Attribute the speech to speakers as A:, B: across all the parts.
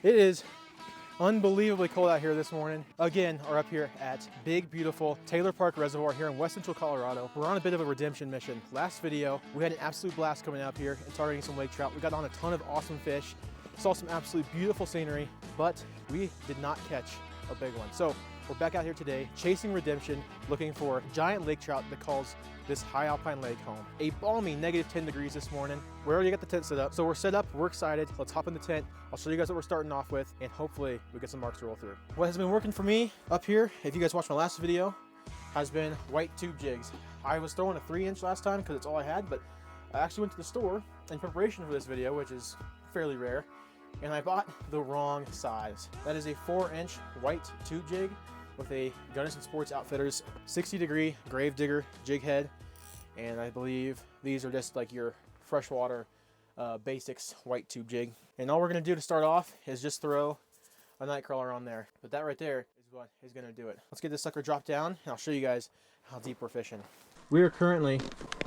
A: It is unbelievably cold out here this morning. Again, we're up here at big, beautiful Taylor Park Reservoir here in West Central Colorado. We're on a bit of a redemption mission. Last video, we had an absolute blast coming up here and targeting some lake trout. We got on a ton of awesome fish, saw some absolute beautiful scenery, but we did not catch a big one. So we're back out here today, chasing redemption, looking for giant lake trout that calls this high alpine lake home. A balmy -10 degrees this morning. We already got the tent set up. So we're set up, we're excited. Let's hop in the tent. I'll show you guys what we're starting off with, and hopefully we get some marks to roll through. What has been working for me up here, if you guys watched my last video, has been white tube jigs. I was throwing a 3-inch last time because it's all I had, but I actually went to the store in preparation for this video, which is fairly rare, and I bought the wrong size. That is a 4-inch white tube jig with a Gunnison Sports Outfitters 60-degree grave digger jig head, and I believe these are just like your freshwater basics white tube jig. And all we're gonna do to start off is just throw a night crawler on there, but that right there is what is gonna do it. Let's get this sucker dropped down and I'll show you guys how deep we're fishing. We are currently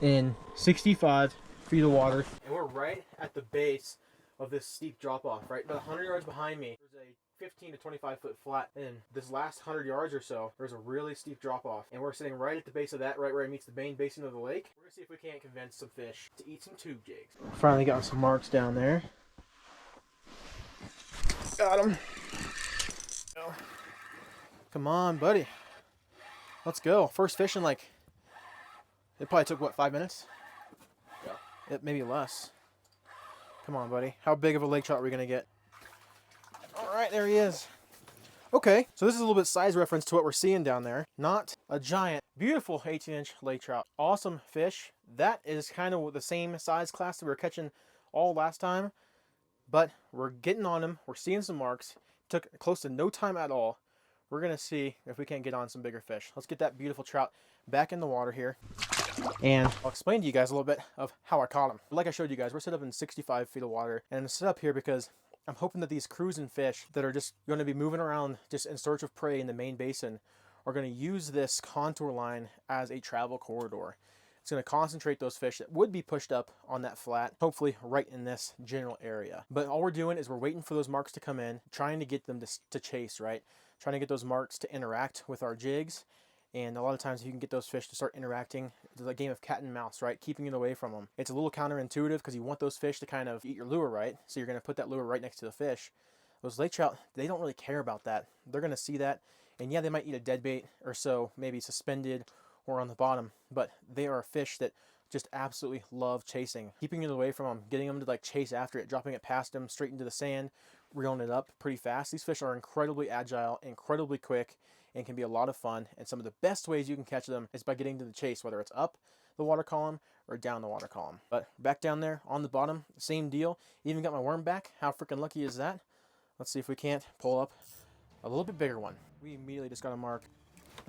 A: in 65 feet of water, and we're right at the base of this steep drop off. Right about 100 yards behind me, there's a 15 to 25 foot flat, and this last 100 yards or so there's a really steep drop off, and we're sitting right at the base of that, right where it meets the main basin of the lake. We're gonna see if we can't convince some fish to eat some tube jigs. Finally got some marks down there. Got him. Come on, buddy, let's go. First fish in, like, it probably took what, 5 minutes? Yeah, maybe less. Come on, buddy. How big of a lake trout are we gonna get? All right, there he is. Okay, so this is a little bit size reference to what we're seeing down there. Not a giant, beautiful 18-inch lake trout. Awesome fish. That is kind of the same size class that we were catching all last time, but we're getting on him. We're seeing some marks. Took close to no time at all. We're gonna see if we can't get on some bigger fish. Let's get that beautiful trout back in the water here, and I'll explain to you guys a little bit of how I caught him. Like I showed you guys, we're set up in 65 feet of water, and I'm set up here because I'm hoping that these cruising fish that are just going to be moving around just in search of prey in the main basin are going to use this contour line as a travel corridor. It's going to concentrate those fish that would be pushed up on that flat, hopefully right in this general area. But all we're doing is we're waiting for those marks to come in, trying to get them to chase, right? Trying to get those marks to interact with our jigs. And a lot of times if you can get those fish to start interacting, it's a game of cat and mouse, right? Keeping it away from them. It's a little counterintuitive because you want those fish to kind of eat your lure, right? So you're going to put that lure right next to the fish. Those lake trout, they don't really care about that. They're going to see that, and yeah, they might eat a dead bait or so, maybe suspended or on the bottom, but they are a fish that just absolutely love chasing. Keeping it away from them, getting them to like chase after it, dropping it past them straight into the sand, reeling it up pretty fast. These fish are incredibly agile, incredibly quick, and can be a lot of fun. And some of the best ways you can catch them is by getting to the chase, whether it's up the water column or down the water column. But back down there on the bottom, same deal. Even got my worm back. How freaking lucky is that? Let's see if we can't pull up a little bit bigger one. We immediately just got a mark.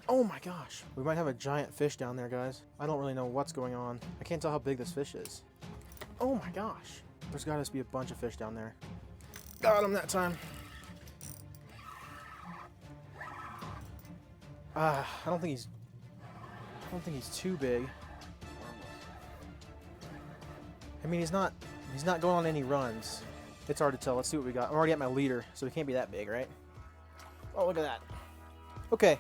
A: Oh my gosh, we might have a giant fish down there, guys. I don't really know what's going on. I can't tell how big this fish is. Oh my gosh, there's got to be a bunch of fish down there. Got him that time. I don't think he's too big. I mean, he's not going on any runs. It's hard to tell. Let's see what we got. I'm already at my leader, so he can't be that big, right? Oh, look at that. Okay,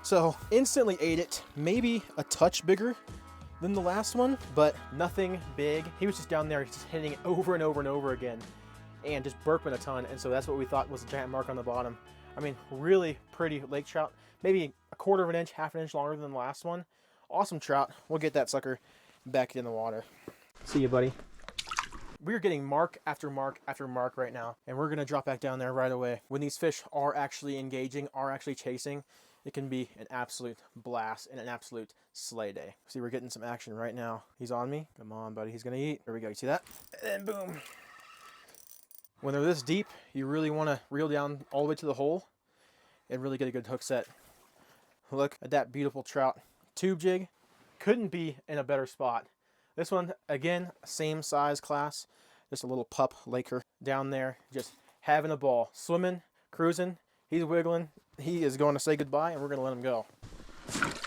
A: so instantly ate it. Maybe a touch bigger than the last one, but nothing big. He was just down there just hitting it over and over and over again and just burping a ton, and so that's what we thought was a giant mark on the bottom. I mean, really pretty lake trout. Maybe a quarter of an inch, half an inch longer than the last one. Awesome trout. We'll get that sucker back in the water. See you, buddy. We're getting mark after mark after mark right now, and we're gonna drop back down there right away. When these fish are actually engaging, are actually chasing, it can be an absolute blast and an absolute sleigh day. See, we're getting some action right now. He's on me. Come on, buddy. He's gonna eat. There we go. You see that? And then boom. When they're this deep, you really want to reel down all the way to the hole and really get a good hook set. Look at that beautiful trout. Tube jig. Couldn't be in a better spot. This one, again, same size class. Just a little pup laker down there, just having a ball. Swimming, cruising. He's wiggling. He is going to say goodbye, and we're going to let him go.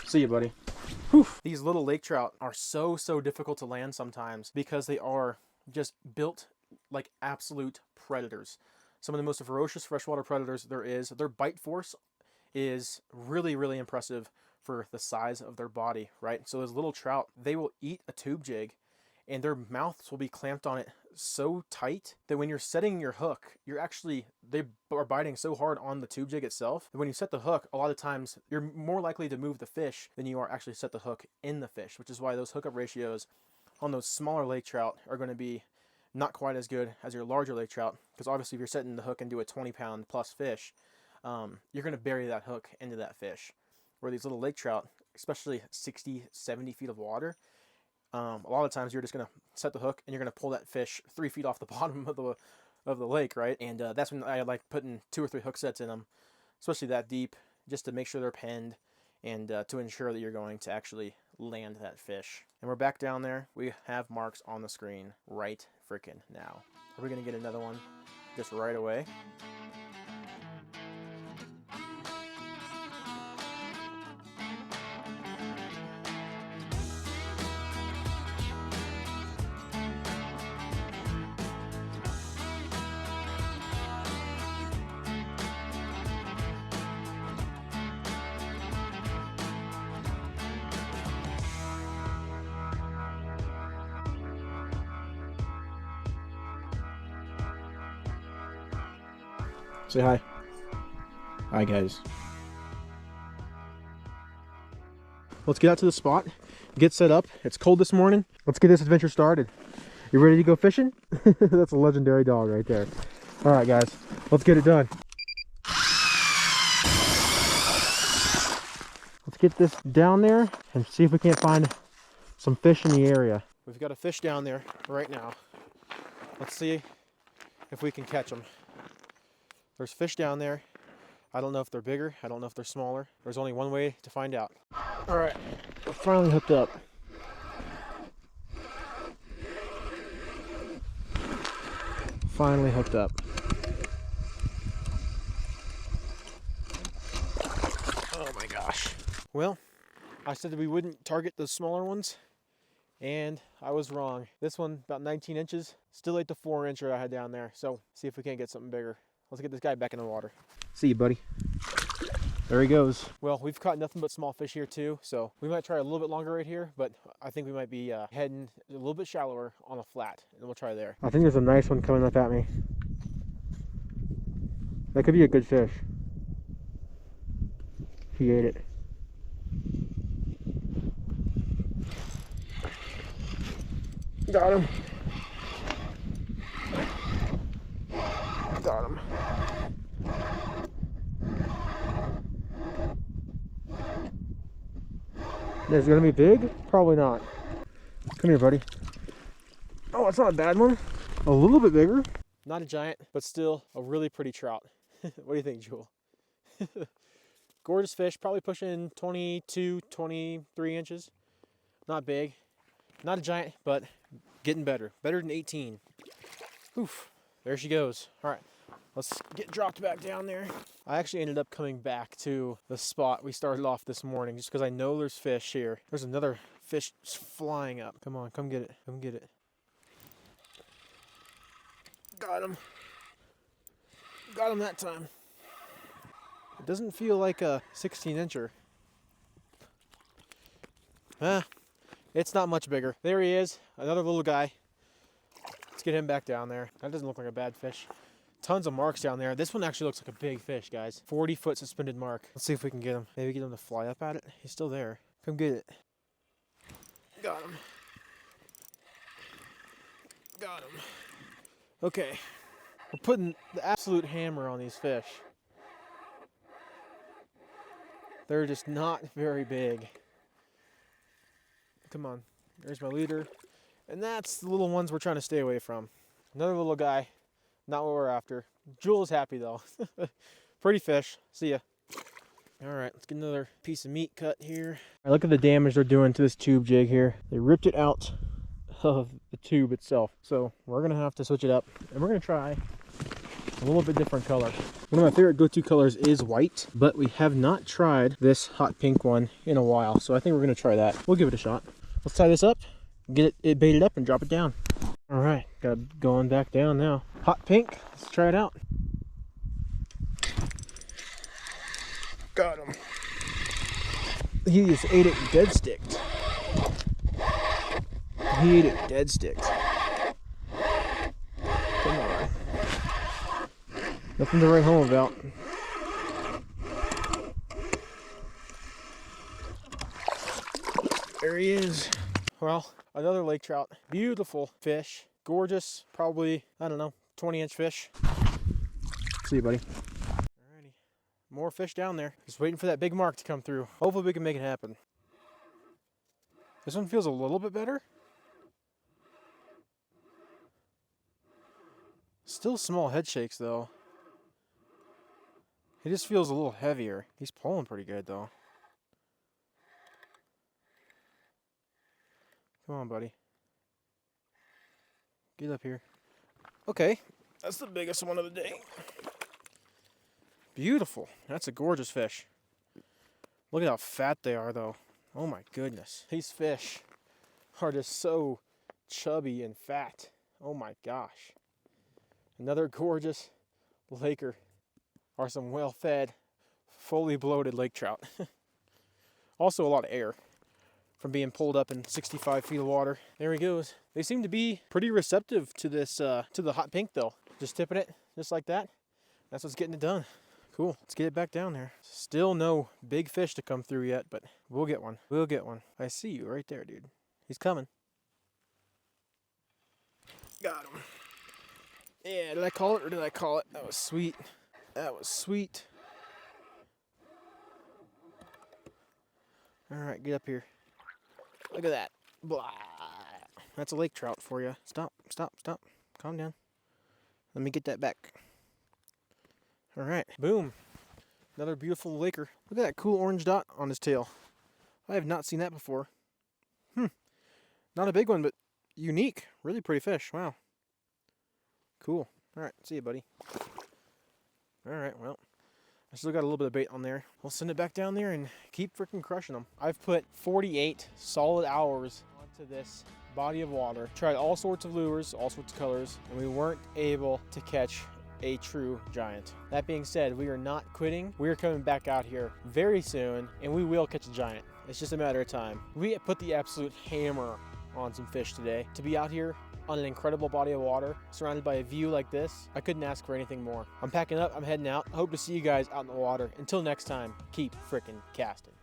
A: See you, buddy. Whew. These little lake trout are so difficult to land sometimes because they are just built like absolute predators. some of the most ferocious freshwater predators there is. Their bite force is really, really impressive for the size of their body, right? So those little trout, they will eat a tube jig and their mouths will be clamped on it so tight that when you're setting your hook, they are biting so hard on the tube jig itself that when you set the hook, a lot of times you're more likely to move the fish than you are actually set the hook in the fish, which is why those hookup ratios on those smaller lake trout are going to be not quite as good as your larger lake trout, because obviously if you're setting the hook into a 20-pound plus fish, you're going to bury that hook into that fish. Where these little lake trout, especially 60, 70 feet of water, a lot of times you're just going to set the hook and you're going to pull that fish 3 feet off the bottom of the lake, right? And that's when I like putting 2 or 3 hook sets in them, especially that deep, just to make sure they're penned and to ensure that you're going to actually land that fish. And we're back down there. We have marks on the screen right freaking now. Are we going to get another one just right away? Say hi. Hi, guys. Let's get out to the spot, get set up. It's cold this morning. Let's get this adventure started. You ready to go fishing? That's a legendary dog right there. All right, guys, let's get it done. Let's get this down there and see if we can't find some fish in the area. We've got a fish down there right now. Let's see if we can catch them. There's fish down there. I don't know if they're bigger. I don't know if they're smaller. There's only one way to find out. All right, we're finally hooked up. Finally hooked up. Oh my gosh. Well, I said that we wouldn't target the smaller ones, and I was wrong. This one, about 19 inches, still ate the 4-incher I had down there. So see if we can't get something bigger. Let's get this guy back in the water. See you, buddy. There he goes. Well, we've caught nothing but small fish here too, so we might try a little bit longer right here, but I think we might be heading a little bit shallower on a flat, and we'll try there. I think there's a nice one coming up at me. That could be a good fish. He ate it. Got him. Got him. Is it gonna be big? Probably not. Come here, buddy. Oh, it's not a bad one. A little bit bigger. Not a giant, but still a really pretty trout. What do you think, Jewel? Gorgeous fish, probably pushing 22, 23 inches. Not big. Not a giant, but getting better. Better than 18. Oof. There she goes. All right, let's get dropped back down there. I actually ended up coming back to the spot we started off this morning just because I know there's fish here. There's another fish flying up. Come on, come get it. Come get it. Got him. Got him that time. It doesn't feel like a 16-incher. It's not much bigger. There he is, another little guy. Let's get him back down there. That doesn't look like a bad fish. Tons of marks down there. This one actually looks like a big fish, guys. 40-foot suspended mark. Let's see if we can get him. Maybe get him to fly up at it. He's still there. Come get it. Got him. Got him. Okay. We're putting the absolute hammer on these fish. They're just not very big. Come on. There's my leader. And that's the little ones we're trying to stay away from. Another little guy. Not what we're after. Jewel is happy though. Pretty fish. See ya. All right, let's get another piece of meat cut here. All right, look at the damage they're doing to this tube jig here. They ripped it out of the tube itself. So we're gonna have to switch it up, and we're gonna try a little bit different color. One of my favorite go-to colors is white, but we have not tried this hot pink one in a while. So I think we're gonna try that. We'll give it a shot. Let's tie this up, get it baited up, and drop it down. All right, got it going back down now. Hot pink, let's try it out. Got him. He just ate it dead sticked. He ate it dead sticked. Come on. Nothing to write home about. There he is. Well, another lake trout. Beautiful fish. Gorgeous. Probably, I don't know, 20-inch fish. See you, buddy. Alrighty. More fish down there. Just waiting for that big mark to come through. Hopefully we can make it happen. This one feels a little bit better. Still small head shakes though. He just feels a little heavier. He's pulling pretty good though. Come on, buddy. Get up here. Okay, that's the biggest one of the day. Beautiful. That's a gorgeous fish. Look at how fat they are though. Oh my goodness. These fish are just so chubby and fat. Oh my gosh. Another gorgeous laker. Are some well-fed, fully bloated lake trout. Also a lot of air from being pulled up in 65 feet of water. There he goes. They seem to be pretty receptive to this, to the hot pink though. Just tipping it, just like that. That's what's getting it done. Cool, let's get it back down there. Still no big fish to come through yet, but we'll get one. We'll get one. I see you right there, dude. He's coming. Got him. Yeah, did I call it or did I call it? That was sweet. That was sweet. All right, get up here. Look at that. Blah. That's a lake trout for you. Stop, stop, stop. Calm down. Let me get that back. All right, boom. Another beautiful laker. Look at that cool orange dot on his tail. I have not seen that before. Not a big one, but unique. Really pretty fish. Wow. Cool. All right, see you, buddy. All right, well, I still got a little bit of bait on there. We'll send it back down there and keep freaking crushing them. I've put 48 solid hours onto this body of water. Tried all sorts of lures, all sorts of colors, and we weren't able to catch a true giant. That being said, we are not quitting. We are coming back out here very soon, and we will catch a giant. It's just a matter of time. We put the absolute hammer on some fish today. To be out here on an incredible body of water, surrounded by a view like this, I couldn't ask for anything more. I'm packing up, I'm heading out. I hope to see you guys out in the water. Until next time, keep frickin' casting.